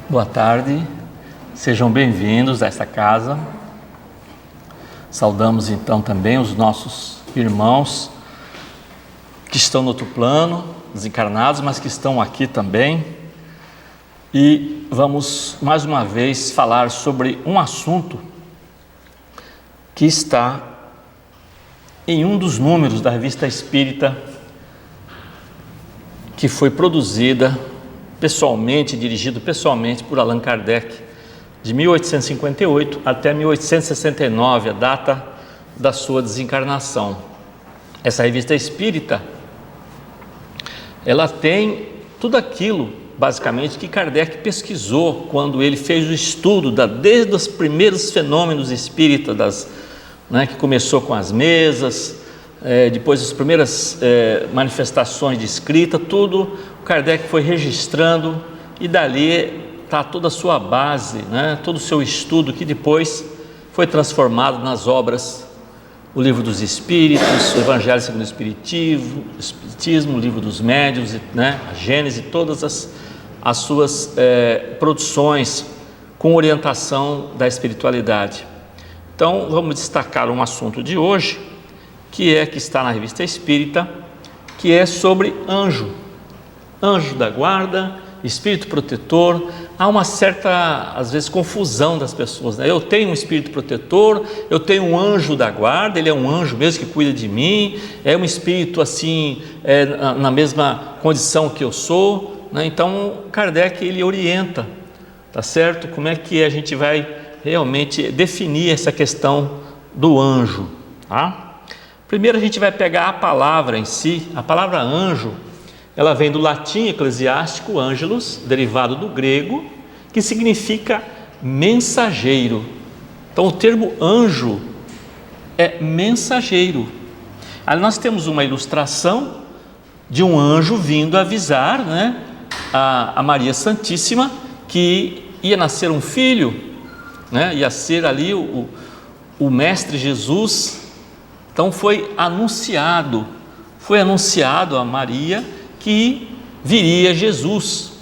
Boa tarde, sejam bem-vindos a esta casa. Saudamos então também os nossos irmãos que estão no outro plano, desencarnados, mas que estão aqui também. E vamos mais uma vez falar sobre um assunto que está em um dos números da Revista Espírita, que foi produzida pessoalmente, dirigido pessoalmente por Allan Kardec, de 1858 até 1869, a data da sua desencarnação. Essa Revista Espírita, ela tem tudo aquilo, basicamente, que Kardec pesquisou quando ele fez o estudo desde os primeiros fenômenos espíritas, que começou com as mesas, depois as primeiras manifestações de escrita, tudo Kardec foi registrando, e dali está toda a sua base, todo o seu estudo, que depois foi transformado nas obras, o Livro dos Espíritos, o Evangelho segundo o Espiritismo, o Livro dos Médiuns, a Gênese, todas as suas produções com orientação da espiritualidade. Então vamos destacar um assunto de hoje, que está na Revista Espírita, que é sobre anjo da guarda, espírito protetor. Há uma certa, às vezes, confusão das pessoas, Eu tenho um espírito protetor, eu tenho um anjo da guarda, ele é um anjo mesmo que cuida de mim, é um espírito assim, na mesma condição que eu sou, Então Kardec, ele orienta, tá certo? Como é que a gente vai realmente definir essa questão do anjo, tá? Primeiro a gente vai pegar a palavra em si. A palavra anjo, ela vem do latim eclesiástico angelus, derivado do grego, que significa mensageiro. Então o termo anjo é mensageiro. Aí nós temos uma ilustração de um anjo vindo avisar, a Maria Santíssima, que ia nascer um filho, ia ser ali o Mestre Jesus. Então foi anunciado a Maria que viria Jesus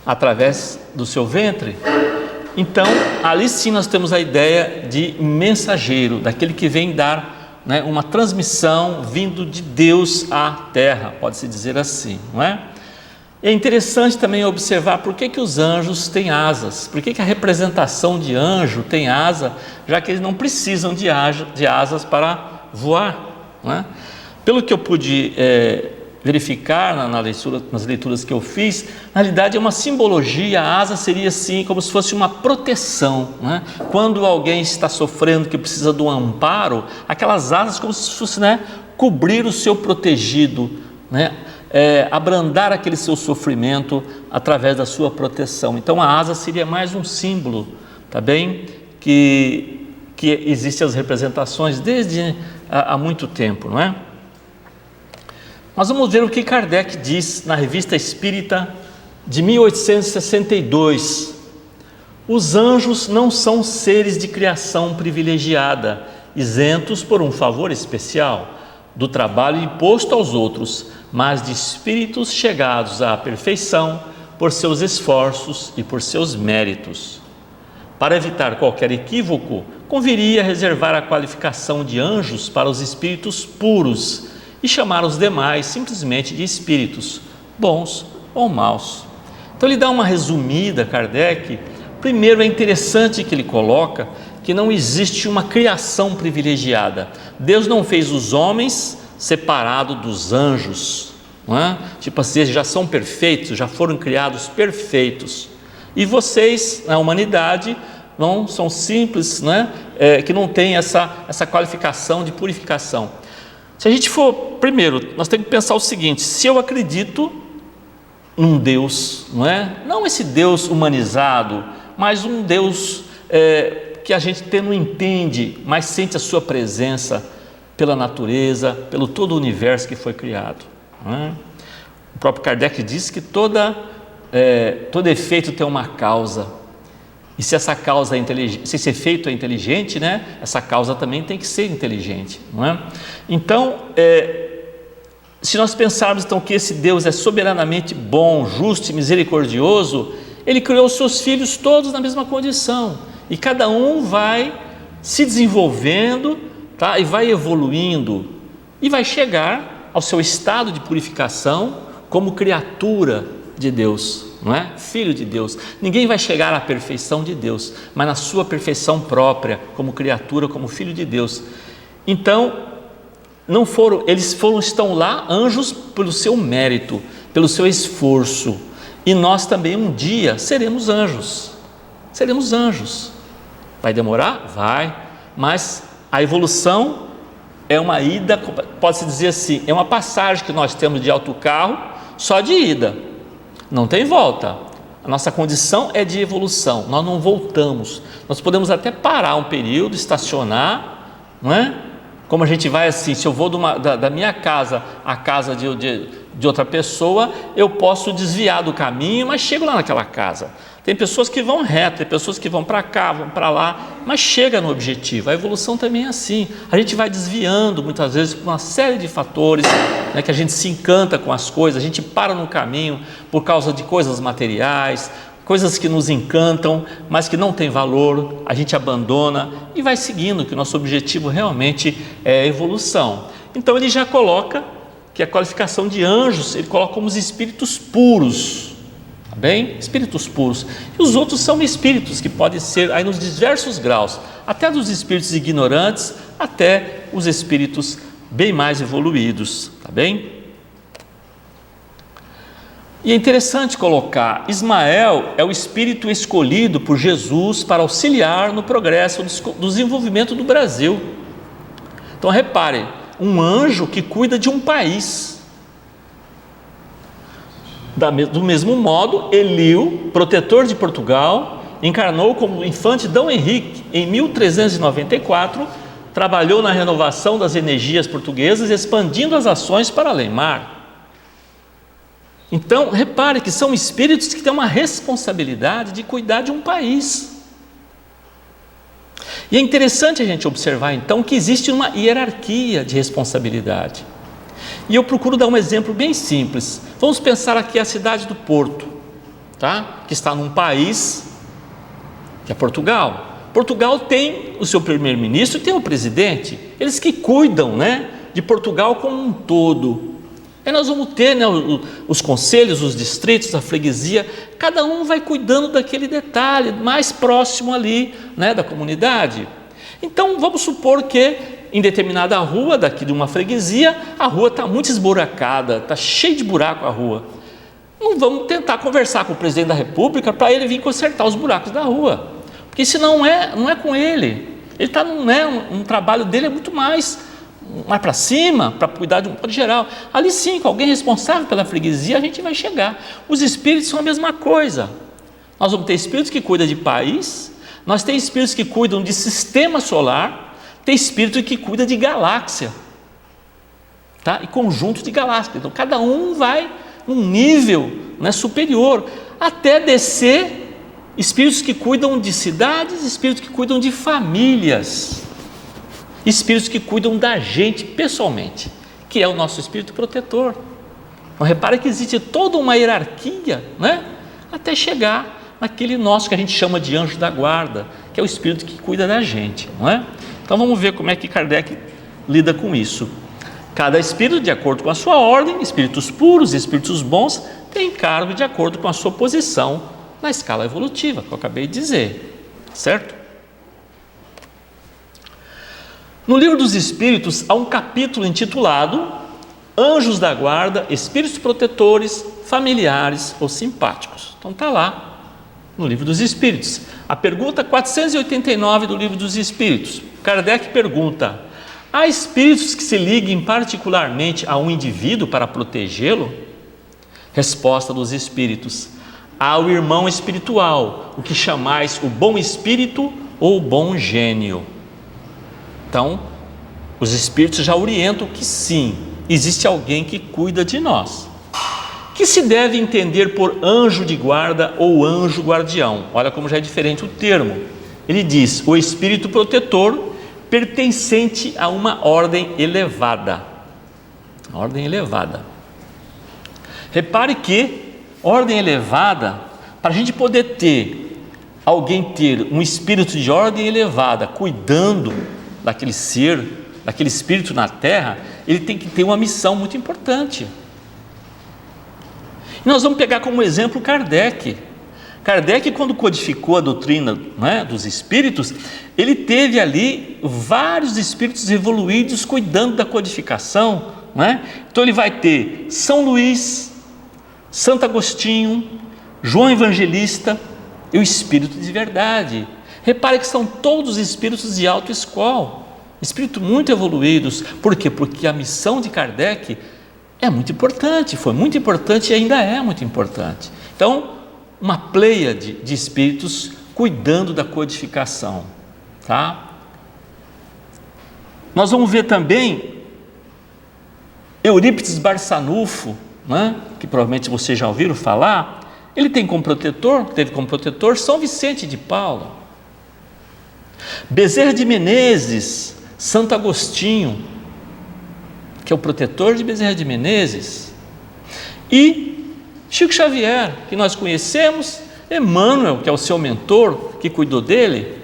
através do seu ventre. Então ali sim nós temos a ideia de mensageiro, daquele que vem dar uma transmissão vindo de Deus à terra, pode-se dizer assim, não é? É interessante também observar por que os anjos têm asas, por que a representação de anjo tem asa, já que eles não precisam de asas para voar, Pelo que eu pude verificar nas leituras que eu fiz, na realidade é uma simbologia. A asa seria assim, como se fosse uma proteção, Quando alguém está sofrendo, que precisa de um amparo, aquelas asas como se fosse cobrir o seu protegido, abrandar aquele seu sofrimento através da sua proteção. Então a asa seria mais um símbolo, tá bem? Que existem as representações desde há muito tempo, não é? Nós vamos ver o que Kardec diz na Revista Espírita de 1862. Os anjos não são seres de criação privilegiada, isentos por um favor especial do trabalho imposto aos outros, mas de espíritos chegados à perfeição por seus esforços e por seus méritos. Para evitar qualquer equívoco, conviria reservar a qualificação de anjos para os espíritos puros e chamar os demais simplesmente de espíritos, bons ou maus. Então ele dá uma resumida, Kardec. Primeiro, é interessante que ele coloca que não existe uma criação privilegiada. Deus não fez os homens separados dos anjos, tipo assim, eles já são perfeitos, já foram criados perfeitos, e vocês, na humanidade, são simples, que não tem essa qualificação de purificação. Se a gente for, primeiro, nós temos que pensar o seguinte: se eu acredito num Deus, não esse Deus humanizado, mas um Deus que a gente não entende, mas sente a sua presença pela natureza, pelo todo o universo que foi criado, O próprio Kardec diz que todo efeito tem uma causa, e se essa causa é inteligente, se esse efeito é inteligente, essa causa também tem que ser inteligente, Então se nós pensarmos então que esse Deus é soberanamente bom, justo e misericordioso, Ele criou os seus filhos todos na mesma condição, e cada um vai se desenvolvendo, tá? E vai evoluindo, e vai chegar ao seu estado de purificação como criatura de Deus, não é? Filho de Deus. Ninguém vai chegar à perfeição de Deus, mas na sua perfeição própria, como criatura, como filho de Deus. Então, estão lá, anjos, pelo seu mérito, pelo seu esforço, e nós também um dia seremos anjos. Vai demorar? Vai, mas a evolução é uma ida, pode-se dizer assim, é uma passagem que nós temos de autocarro, só de ida, não tem volta. A nossa condição é de evolução, nós não voltamos. Nós podemos até parar um período, estacionar, não é? Como a gente vai assim, se eu vou da minha casa à casa de outra pessoa, eu posso desviar do caminho, mas chego lá naquela casa. Tem pessoas que vão reto, tem pessoas que vão para cá, vão para lá, mas chega no objetivo. A evolução também é assim, a gente vai desviando muitas vezes por uma série de fatores, né, que a gente se encanta com as coisas, a gente para no caminho por causa de coisas materiais, coisas que nos encantam, mas que não tem valor, a gente abandona e vai seguindo, que o nosso objetivo realmente é a evolução. Então ele já coloca que a qualificação de anjos, ele coloca como os espíritos puros, tá bem? Espíritos puros. E os outros são espíritos que podem ser aí nos diversos graus, até dos espíritos ignorantes, até os espíritos bem mais evoluídos, tá bem? E é interessante colocar, Ismael é o espírito escolhido por Jesus para auxiliar no progresso do desenvolvimento do Brasil. Então repare, um anjo que cuida de um país. Do mesmo modo, Eliu, protetor de Portugal, encarnou como infante Dom Henrique em 1394, trabalhou na renovação das energias portuguesas, expandindo as ações para além-mar. Então, repare que são espíritos que têm uma responsabilidade de cuidar de um país. E é interessante a gente observar então que existe uma hierarquia de responsabilidade. E eu procuro dar um exemplo bem simples. Vamos pensar aqui a cidade do Porto, tá? Que está num país que é Portugal. Portugal tem o seu primeiro-ministro e tem o presidente, eles que cuidam, né, de Portugal como um todo. Aí nós vamos ter, né, os conselhos, os distritos, a freguesia, cada um vai cuidando daquele detalhe mais próximo ali, né, da comunidade. Então vamos supor que em determinada rua daqui de uma freguesia, a rua está muito esburacada, está cheia de buraco a rua. Não vamos tentar conversar com o presidente da República para ele vir consertar os buracos da rua, porque isso não é com ele. Ele está, um trabalho dele é muito mais para cima, para cuidar de um modo geral. Ali sim, com alguém responsável pela freguesia, a gente vai chegar. Os espíritos são a mesma coisa. Nós vamos ter espíritos que cuidam de país, nós temos espíritos que cuidam de sistema solar, tem espírito que cuida de galáxia, tá? E conjunto de galáxias. Então cada um vai num nível, né, superior, até descer espíritos que cuidam de cidades, espíritos que cuidam de famílias, espíritos que cuidam da gente pessoalmente, que é o nosso espírito protetor. Então repare que existe toda uma hierarquia, né, até chegar naquele nosso que a gente chama de anjo da guarda, que é o espírito que cuida da gente, não é? Então vamos ver como é que Kardec lida com isso. Cada espírito, de acordo com a sua ordem, espíritos puros e espíritos bons, tem cargo de acordo com a sua posição na escala evolutiva, que eu acabei de dizer, certo? No livro dos Espíritos há um capítulo intitulado Anjos da Guarda, Espíritos Protetores, Familiares ou Simpáticos. Então está lá no livro dos Espíritos. A pergunta 489 do livro dos Espíritos. Kardec pergunta: há espíritos que se liguem particularmente a um indivíduo para protegê-lo? Resposta dos Espíritos: há o irmão espiritual, o que chamais o bom espírito ou o bom gênio. Então, os Espíritos já orientam que sim, existe alguém que cuida de nós. Que se deve entender por anjo de guarda ou anjo guardião? Olha como já é diferente o termo. Ele diz: o espírito protetor pertencente a uma ordem elevada. A ordem elevada. Repare que ordem elevada, para a gente poder alguém ter um espírito de ordem elevada, cuidando daquele ser, daquele espírito na terra, ele tem que ter uma missão muito importante. E nós vamos pegar como exemplo Kardec. Kardec, quando codificou a doutrina, né, dos espíritos, ele teve ali vários espíritos evoluídos cuidando da codificação, né? Então ele vai ter São Luís, Santo Agostinho, João Evangelista e o Espírito de Verdade. Repare que são todos espíritos de alta escola, espíritos muito evoluídos. Por quê? Porque a missão de Kardec é muito importante, foi muito importante e ainda é muito importante. Então, uma pleiade de espíritos cuidando da codificação, tá? Nós vamos ver também Eurípides Barçanufo, né, que provavelmente vocês já ouviram falar. Ele teve como protetor São Vicente de Paulo. Bezerra de Menezes, Santo Agostinho, que é o protetor de Bezerra de Menezes, e Chico Xavier, que nós conhecemos, Emmanuel, que é o seu mentor, que cuidou dele,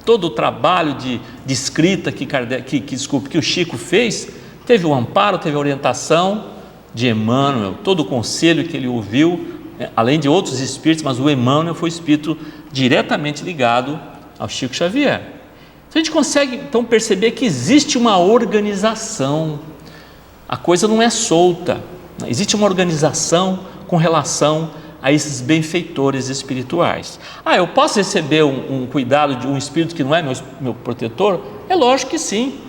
todo o trabalho de escrita que o Chico fez, teve o amparo, teve a orientação de Emmanuel, todo o conselho que ele ouviu, além de outros espíritos, mas o Emmanuel foi o espírito diretamente ligado ao Chico Xavier. A gente consegue então perceber que existe uma organização, a coisa não é solta, existe uma organização com relação a esses benfeitores espirituais. Eu posso receber um cuidado de um espírito que não é meu protetor? É lógico que sim,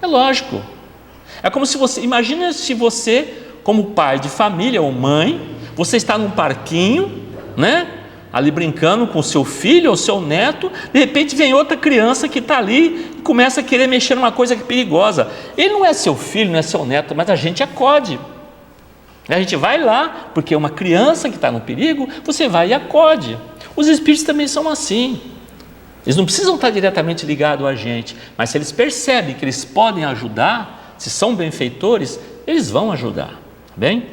é lógico. É como se imagina se você, como pai de família ou mãe, você está num parquinho, né, ali brincando com o seu filho ou seu neto, de repente vem outra criança que está ali e começa a querer mexer numa coisa que é perigosa. Ele não é seu filho, não é seu neto, mas a gente acode. A gente vai lá, porque é uma criança que está no perigo, você vai e acode. Os espíritos também são assim. Eles não precisam estar diretamente ligados a gente, mas se eles percebem que eles podem ajudar, se são benfeitores, eles vão ajudar. Bem?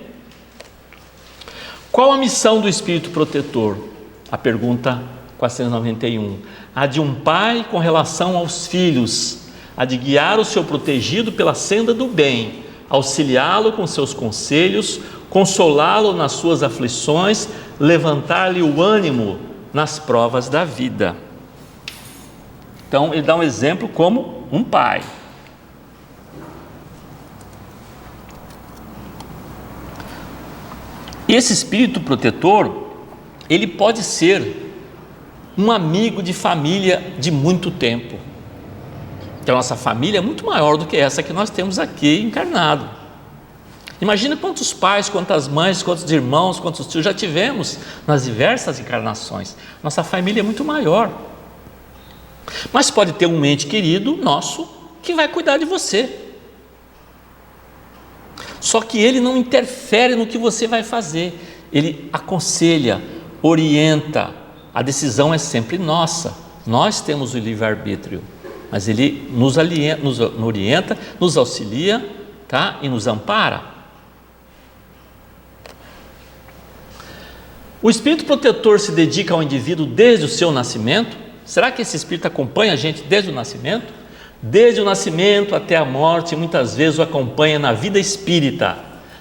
Qual a missão do espírito protetor? A pergunta 491. A de um pai com relação aos filhos, a de guiar o seu protegido pela senda do bem, auxiliá-lo com seus conselhos, consolá-lo nas suas aflições, levantar-lhe o ânimo nas provas da vida. Então ele dá um exemplo como um pai. E esse espírito protetor, ele pode ser um amigo de família de muito tempo. Então, a nossa família é muito maior do que essa que nós temos aqui encarnado. Imagina quantos pais, quantas mães, quantos irmãos, quantos tios já tivemos nas diversas encarnações. Nossa família é muito maior. Mas pode ter um ente querido nosso que vai cuidar de você. Só que ele não interfere no que você vai fazer. Ele aconselha, orienta. A decisão é sempre nossa. Nós temos o livre-arbítrio. Mas ele nos orienta, nos auxilia, tá? E nos ampara. O espírito protetor se dedica ao indivíduo desde o seu nascimento? Será que esse espírito acompanha a gente desde o nascimento? Desde o nascimento até a morte, muitas vezes o acompanha na vida espírita,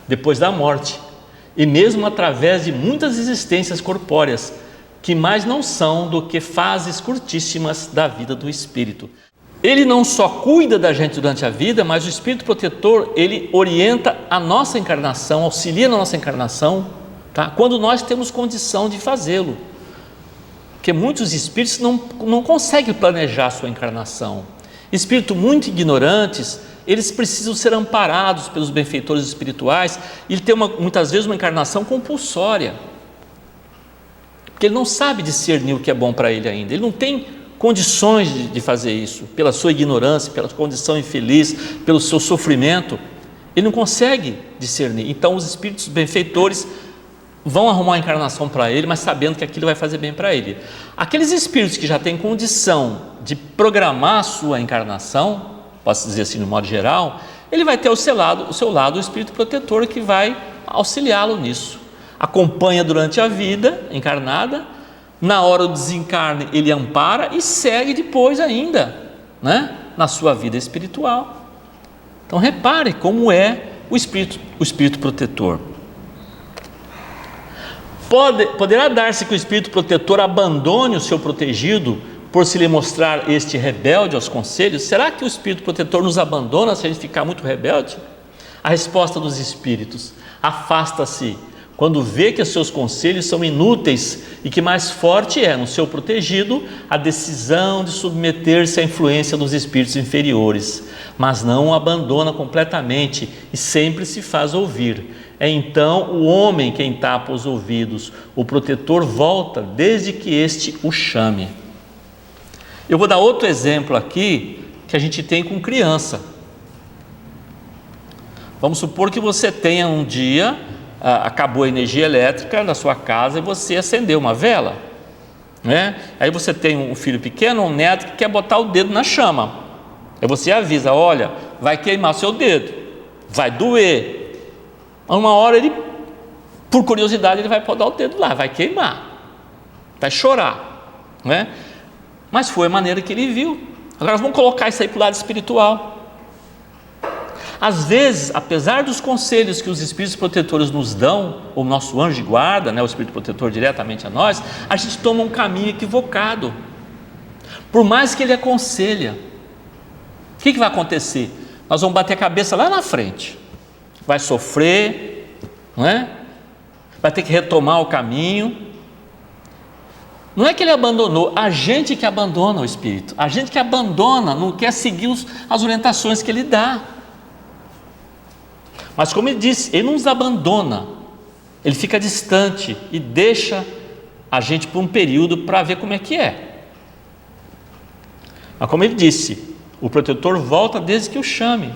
depois da morte, e mesmo através de muitas existências corpóreas, que mais não são do que fases curtíssimas da vida do espírito. Ele não só cuida da gente durante a vida, mas o espírito protetor, ele orienta a nossa encarnação, auxilia na nossa encarnação, tá? Quando nós temos condição de fazê-lo. Porque muitos espíritos não conseguem planejar a sua encarnação. Espíritos muito ignorantes, eles precisam ser amparados pelos benfeitores espirituais, e ele tem muitas vezes uma encarnação compulsória, porque ele não sabe discernir o que é bom para ele ainda, ele não tem condições de fazer isso, pela sua ignorância, pela sua condição infeliz, pelo seu sofrimento, ele não consegue discernir. Então os espíritos benfeitores vão arrumar uma encarnação para ele, mas sabendo que aquilo vai fazer bem para ele. Aqueles espíritos que já têm condição de programar a sua encarnação, posso dizer assim no modo geral, ele vai ter ao seu lado o espírito protetor que vai auxiliá-lo nisso. Acompanha durante a vida encarnada, na hora do desencarne ele ampara e segue depois ainda, né, na sua vida espiritual. Então repare como é o espírito protetor. Poderá dar-se que o espírito protetor abandone o seu protegido por se lhe mostrar este rebelde aos conselhos? Será que o espírito protetor nos abandona se a gente ficar muito rebelde? A resposta dos espíritos: afasta-se quando vê que os seus conselhos são inúteis e que mais forte é no seu protegido a decisão de submeter-se à influência dos espíritos inferiores, mas não o abandona completamente e sempre se faz ouvir. É então o homem quem tapa os ouvidos, o protetor volta desde que este o chame. Eu vou dar outro exemplo aqui que a gente tem com criança. Vamos supor que você tenha um dia, acabou a energia elétrica na sua casa e você acendeu uma vela, né? Aí você tem um filho pequeno, um neto que quer botar o dedo na chama. Aí você avisa: olha, vai queimar o seu dedo, vai doer. Uma hora ele, por curiosidade, ele vai botar o dedo lá, vai queimar, vai chorar, né? Mas foi a maneira que ele viu. Agora nós vamos colocar isso aí para o lado espiritual. Às vezes, apesar dos conselhos que os espíritos protetores nos dão, ou o nosso anjo de guarda, né, o espírito protetor diretamente a nós, a gente toma um caminho equivocado. Por mais que ele aconselha, o que vai acontecer? Nós vamos bater a cabeça lá na frente, vai sofrer, não é? Vai ter que retomar o caminho. Não é que ele abandonou, a gente que abandona o espírito, a gente que abandona, não quer seguir as orientações que ele dá. Mas como ele disse, ele não nos abandona, ele fica distante e deixa a gente por um período para ver como é que é. Mas como ele disse, o protetor volta desde que o chame.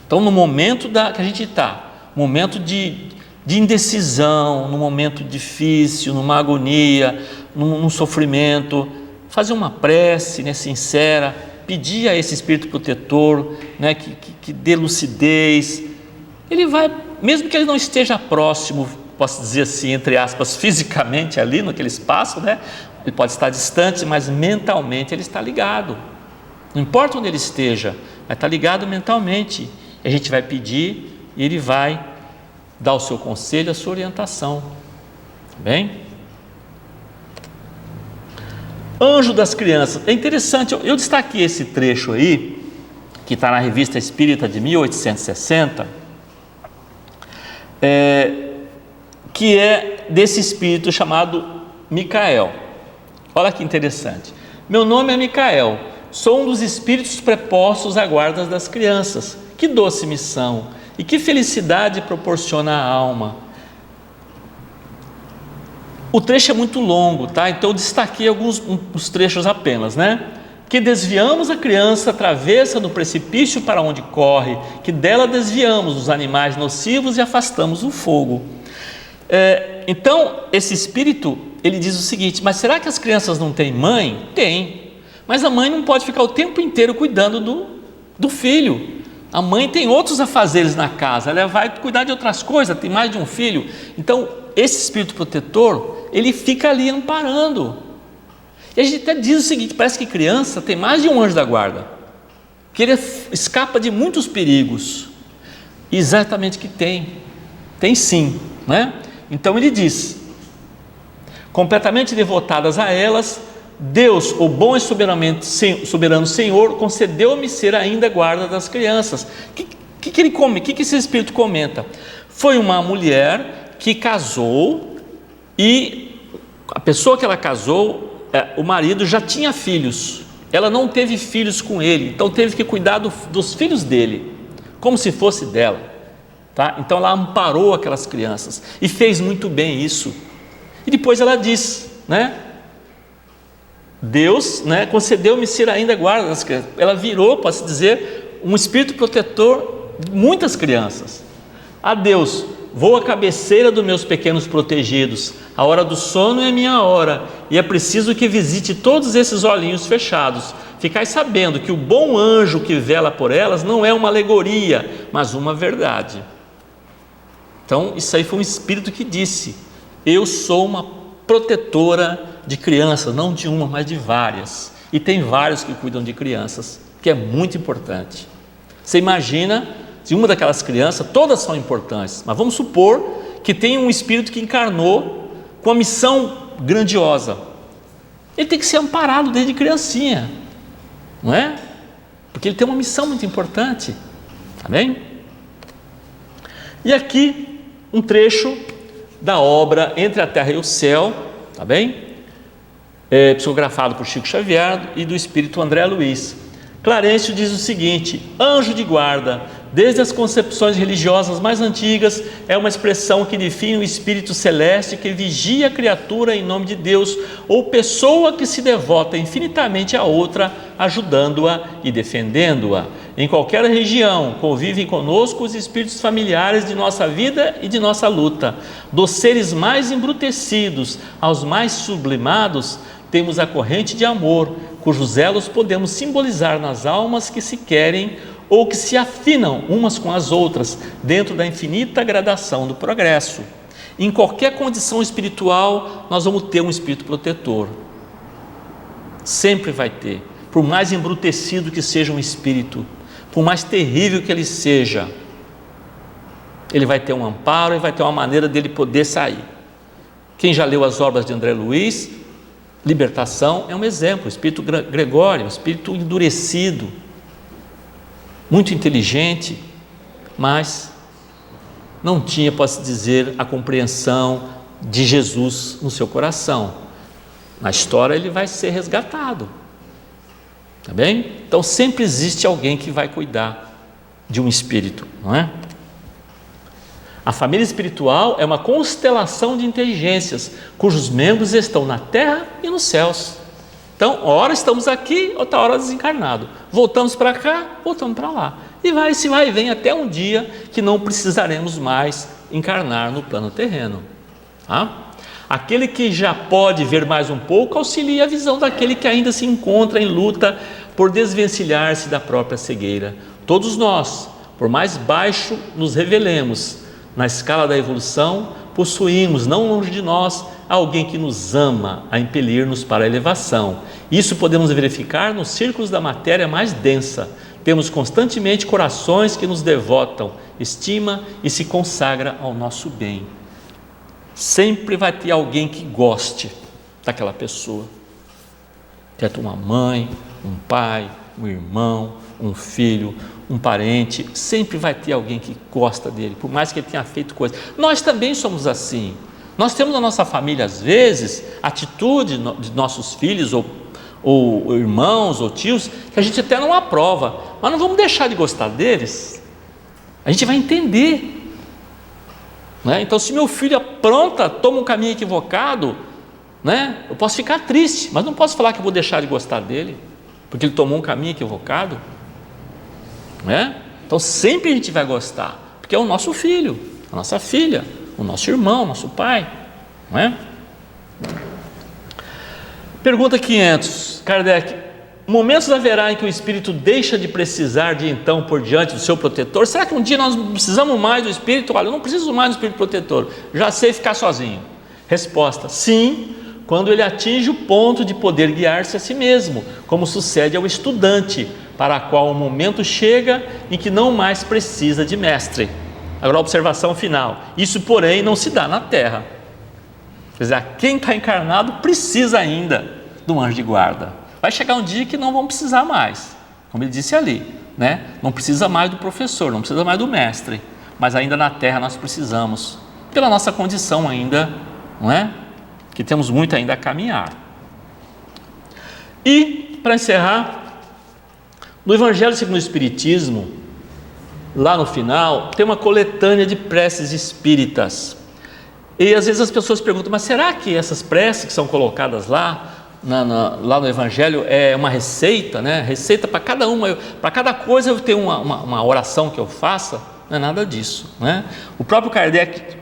Então no momento que a gente está, momento de indecisão, num momento difícil, numa agonia, num sofrimento, fazer uma prece, né, sincera, pedir a esse espírito protetor, né, que dê lucidez. Ele vai, mesmo que ele não esteja próximo, posso dizer assim, entre aspas, fisicamente ali naquele espaço, né? Ele pode estar distante, mas mentalmente ele está ligado. Não importa onde ele esteja, vai estar ligado mentalmente. A gente vai pedir e ele vai dar o seu conselho, a sua orientação. Bem? Anjo das crianças. É interessante, eu destaquei esse trecho aí, que está na Revista Espírita de 1860, que é desse espírito chamado Micael. Olha que interessante. Meu nome é Micael, sou um dos espíritos prepostos à guarda das crianças. Que doce missão e que felicidade proporciona à alma. O trecho é muito longo, tá? Então eu destaquei uns trechos apenas, né? Que desviamos a criança travessa do precipício para onde corre, que dela desviamos os animais nocivos e afastamos o fogo. Então esse espírito, ele diz o seguinte: mas será que as crianças não têm mãe? Tem, mas a mãe não pode ficar o tempo inteiro cuidando do filho. A mãe tem outros afazeres na casa, ela vai cuidar de outras coisas, tem mais de um filho. Então esse espírito protetor, ele fica ali amparando. E a gente até diz o seguinte: parece que criança tem mais de um anjo da guarda, que ele escapa de muitos perigos. E exatamente que tem sim, né? Então ele diz: completamente devotadas a elas, Deus, o bom e soberano Senhor, concedeu-me ser ainda guarda das crianças. O que esse espírito comenta? Foi uma mulher que casou e a pessoa que ela casou, o marido já tinha filhos, ela não teve filhos com ele, então teve que cuidar dos filhos dele, como se fosse dela, tá? Então ela amparou aquelas crianças e fez muito bem isso. E depois ela diz, né? Deus, né, concedeu-me ser ainda guarda das crianças. Ela virou, pode-se dizer, um espírito protetor de muitas crianças. A Deus, vou à cabeceira dos meus pequenos protegidos, a hora do sono é minha hora, e é preciso que visite todos esses olhinhos fechados, ficai sabendo que o bom anjo que vela por elas não é uma alegoria, mas uma verdade. Então, isso aí foi um espírito que disse: eu sou uma protetora de crianças, não de uma, mas de várias. E tem vários que cuidam de crianças, que é muito importante. Você imagina se uma daquelas crianças, todas são importantes, mas vamos supor que tem um espírito que encarnou com uma missão grandiosa. Ele tem que ser amparado desde criancinha, não é? Porque ele tem uma missão muito importante, tá bem? E aqui um trecho da obra Entre a Terra e o Céu, tá bem? Psicografado por Chico Xavier e do espírito André Luiz. Clarencio diz o seguinte: anjo de guarda, desde as concepções religiosas mais antigas, é uma expressão que define o espírito celeste que vigia a criatura em nome de Deus, ou pessoa que se devota infinitamente a outra, ajudando-a e defendendo-a. Em qualquer região convivem conosco os espíritos familiares de nossa vida e de nossa luta. Dos seres mais embrutecidos aos mais sublimados, temos a corrente de amor, cujos elos podemos simbolizar nas almas que se querem ou que se afinam umas com as outras, dentro da infinita gradação do progresso. Em qualquer condição espiritual, nós vamos ter um espírito protetor. Sempre vai ter. Por mais embrutecido que seja um espírito, por mais terrível que ele seja, ele vai ter um amparo e vai ter uma maneira dele poder sair. Quem já leu as obras de André Luiz, Libertação, é um exemplo. O espírito Gregório, um espírito endurecido, muito inteligente, mas não tinha, posso dizer, a compreensão de Jesus no seu coração. Na história ele vai ser resgatado, tá bem? Então sempre existe alguém que vai cuidar de um espírito, não é? A família espiritual é uma constelação de inteligências, cujos membros estão na terra e nos céus. Então, ora estamos aqui, outra hora desencarnado. Voltamos para cá, voltamos para lá. E vai e vem até um dia que não precisaremos mais encarnar no plano terreno. Tá? Aquele que já pode ver mais um pouco, auxilia a visão daquele que ainda se encontra em luta por desvencilhar-se da própria cegueira. Todos nós, por mais baixo nos revelemos, na escala da evolução, possuímos, não longe de nós, alguém que nos ama a impelir-nos para a elevação. Isso podemos verificar nos círculos da matéria mais densa. Temos constantemente corações que nos devotam, estima e se consagra ao nosso bem. Sempre vai ter alguém que goste daquela pessoa. Quer ter uma mãe, um pai, um irmão, um filho, um parente, sempre vai ter alguém que gosta dele, por mais que ele tenha feito coisas. Nós também somos assim. Nós temos na nossa família, às vezes, atitude de nossos filhos ou irmãos ou tios que a gente até não aprova, mas não vamos deixar de gostar deles. A gente vai entender, né? Então, se meu filho apronta, toma um caminho equivocado, né? Eu posso ficar triste, mas não posso falar que eu vou deixar de gostar dele porque ele tomou um caminho equivocado, né? Então sempre a gente vai gostar, porque é o nosso filho, a nossa filha, o nosso irmão, o nosso pai, não é? Pergunta 500, Kardec: momentos haverá em que o espírito deixa de precisar de então por diante do seu protetor? Será que um dia nós não precisamos mais do espírito? Olha, eu não preciso mais do espírito protetor, já sei ficar sozinho. Resposta: sim, quando ele atinge o ponto de poder guiar-se a si mesmo, como sucede ao estudante, para a qual o momento chega em que não mais precisa de mestre. Agora a observação final: isso porém não se dá na terra. Quer dizer, quem está encarnado precisa ainda de um anjo de guarda. Vai chegar um dia que não vão precisar mais, como ele disse ali, né? Não precisa mais do professor, não precisa mais do mestre, mas ainda na terra nós precisamos, pela nossa condição ainda, não é? Que temos muito ainda a caminhar. E, para encerrar, no Evangelho segundo o Espiritismo, lá no final, tem uma coletânea de preces espíritas. E às vezes as pessoas perguntam: mas será que essas preces que são colocadas lá no Evangelho é uma receita, né? Receita para cada uma, para cada coisa eu tenho uma oração que eu faça? Não é nada disso, né? O próprio Kardec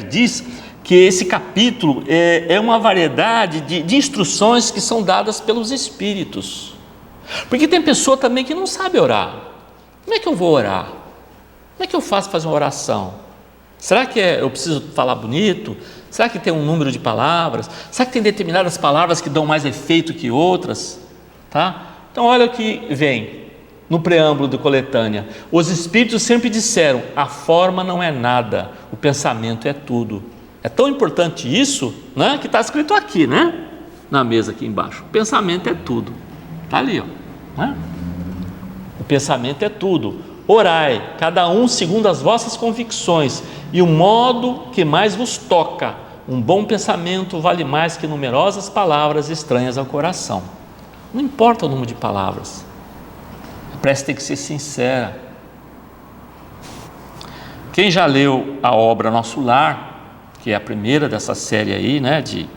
diz que esse capítulo é uma variedade de instruções que são dadas pelos Espíritos. Porque tem pessoa também que não sabe orar. Como é que eu vou orar? Como é que eu faço para fazer uma oração? Será que eu preciso falar bonito? Será que tem um número de palavras? Será que tem determinadas palavras que dão mais efeito que outras? Tá? Então olha o que vem no preâmbulo do Coletânea. Os Espíritos sempre disseram: a forma não é nada, o pensamento é tudo. É tão importante isso, né, que está escrito aqui, né, na mesa aqui embaixo. O pensamento é tudo. Está ali, ó, né? O pensamento é tudo. Orai, cada um segundo as vossas convicções e o modo que mais vos toca. Um bom pensamento vale mais que numerosas palavras estranhas ao coração. Não importa o número de palavras, a prece tem que ser sincera. Quem já leu a obra Nosso Lar, que é a primeira dessa série aí, né, de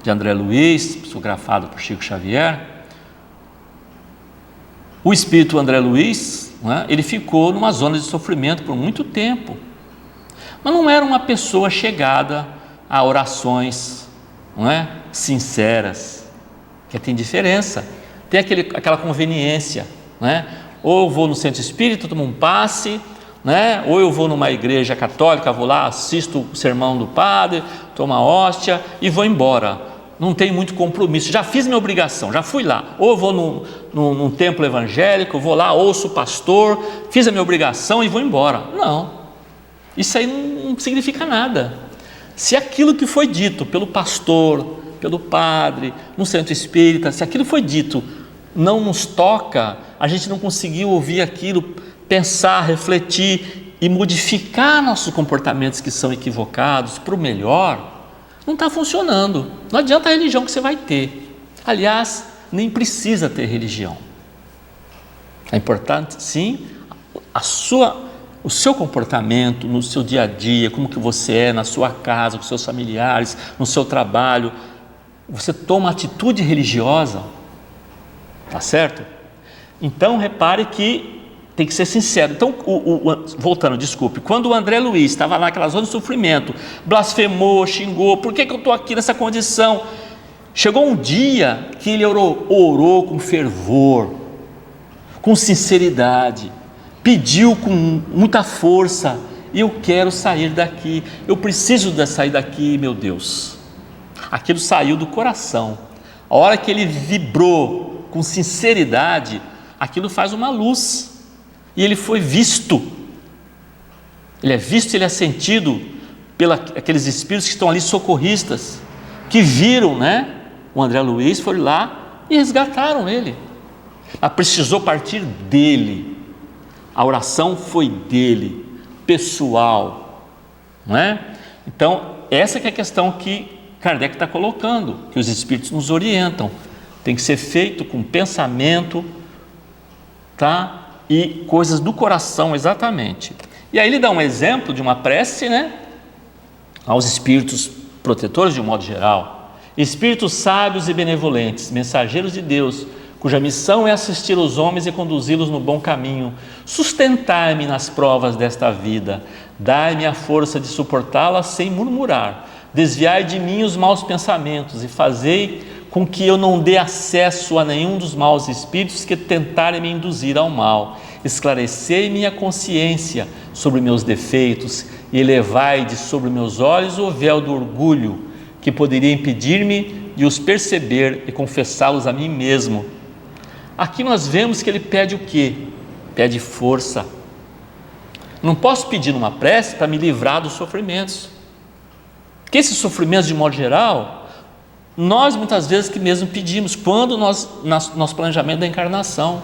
André Luiz, psicografado por Chico Xavier, o espírito André Luiz, né, ele ficou numa zona de sofrimento por muito tempo, mas não era uma pessoa chegada a orações, não é, sinceras, que tem diferença, tem aquela conveniência, né? Ou eu vou no centro espírita, tomo um passe, né? Ou eu vou numa igreja católica, vou lá, assisto o sermão do padre, tomo a hóstia e vou embora. Não tenho muito compromisso, já fiz minha obrigação, já fui lá. Ou eu vou num templo evangélico, vou lá, ouço o pastor, fiz a minha obrigação e vou embora. Não, isso aí não significa nada. Se aquilo que foi dito pelo pastor, pelo padre, no centro espírita, se aquilo foi dito não nos toca, a gente não conseguiu ouvir aquilo, pensar, refletir e modificar nossos comportamentos que são equivocados para o melhor, não está funcionando. Não adianta a religião que você vai ter. Aliás, nem precisa ter religião. É importante, sim, o seu comportamento no seu dia a dia, como que você é na sua casa, com seus familiares, no seu trabalho. Você toma atitude religiosa, tá certo? Então repare que tem que ser sincero. Então, voltando, desculpe, quando o André Luiz estava naquela zona de sofrimento, blasfemou, xingou, por que eu estou aqui nessa condição? Chegou um dia que ele orou com fervor, com sinceridade, pediu com muita força: eu quero sair daqui, eu preciso sair daqui, meu Deus. Aquilo saiu do coração. A hora que ele vibrou com sinceridade, aquilo faz uma luz, e ele foi visto. Ele é visto, ele é sentido aqueles espíritos que estão ali, socorristas, que viram, né, o André Luiz, foram lá e resgataram ele. Mas precisou partir dele. A oração foi dele, pessoal, não é? Então, essa que é a questão que Kardec está colocando, que os espíritos nos orientam. Tem que ser feito com pensamento, tá? E coisas do coração, exatamente. E aí ele dá um exemplo de uma prece, né, aos espíritos protetores de um modo geral. Espíritos sábios e benevolentes, mensageiros de Deus, cuja missão é assistir os homens e conduzi-los no bom caminho, sustentai-me nas provas desta vida, dai-me a força de suportá-las sem murmurar, desviai de mim os maus pensamentos e fazei com que eu não dê acesso a nenhum dos maus espíritos que tentarem me induzir ao mal. Esclarecei minha consciência sobre meus defeitos e elevai de sobre meus olhos o véu do orgulho que poderia impedir-me de os perceber e confessá-los a mim mesmo. Aqui nós vemos que ele pede o quê? Pede força. Não posso pedir uma prece para me livrar dos sofrimentos, porque esses sofrimentos, de modo geral, nós muitas vezes que mesmo pedimos, quando nosso planejamento da encarnação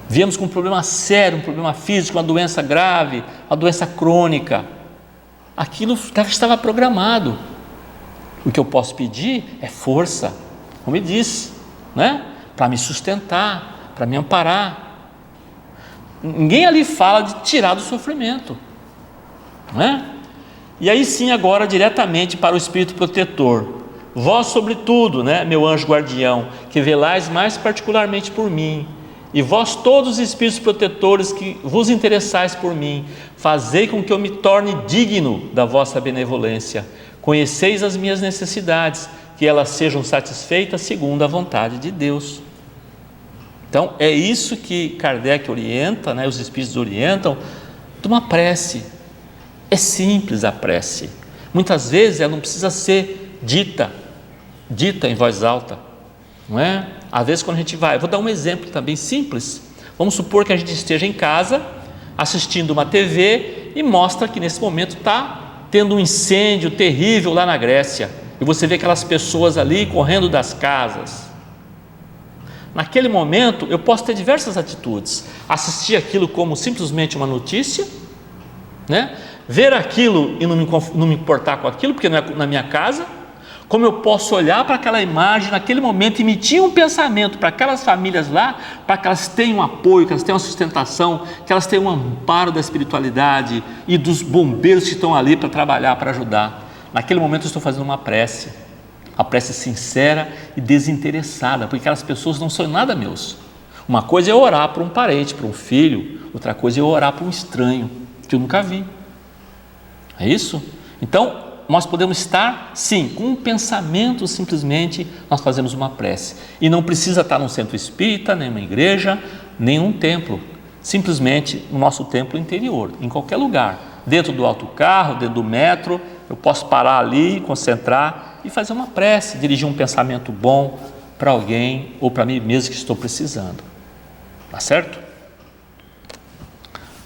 viemos com um problema sério, um problema físico, uma doença grave, uma doença crônica, aquilo estava programado. O que eu posso pedir é força, como ele disse, né? Para me sustentar, para me amparar. Ninguém ali fala de tirar do sofrimento, não é? E aí sim, agora diretamente para o Espírito Protetor: vós sobretudo, né, meu anjo guardião, que velais mais particularmente por mim, E vós todos os espíritos protetores que vos interessais por mim, fazei com que eu me torne digno da vossa benevolência. Conheceis as minhas necessidades, que elas sejam satisfeitas segundo a vontade de Deus. Então é isso que Kardec orienta, né? Os espíritos orientam de uma prece. É simples a prece. Muitas vezes ela não precisa ser dita em voz alta, não é? Às vezes quando a gente vai, eu vou dar um exemplo também simples. Vamos supor que a gente esteja em casa assistindo uma TV e mostra que nesse momento está tendo um incêndio terrível lá na Grécia, e você vê aquelas pessoas ali correndo das casas. Naquele momento eu posso ter diversas atitudes: assistir aquilo como simplesmente uma notícia, né? Ver aquilo e não me importar com aquilo, porque não é na minha casa. Como eu posso olhar para aquela imagem naquele momento e emitir um pensamento para aquelas famílias lá, para que elas tenham apoio, que elas tenham sustentação, que elas tenham um amparo da espiritualidade e dos bombeiros que estão ali para trabalhar, para ajudar. Naquele momento eu estou fazendo uma prece sincera e desinteressada, porque aquelas pessoas não são nada meus. Uma coisa é orar para um parente, para um filho, outra coisa é orar para um estranho que eu nunca vi. É isso? Então nós podemos estar, sim, com um pensamento, simplesmente nós fazemos uma prece, e não precisa estar num centro espírita, nem numa igreja, nem num templo, simplesmente no nosso templo interior, em qualquer lugar, dentro do autocarro, dentro do metro, eu posso parar ali, concentrar e fazer uma prece, dirigir um pensamento bom para alguém ou para mim mesmo que estou precisando. Tá certo?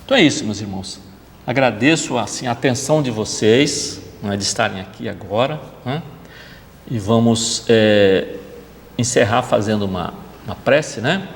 Então é isso, meus irmãos. Agradeço assim a atenção de vocês, de estarem aqui agora, né? E vamos encerrar fazendo uma prece, né?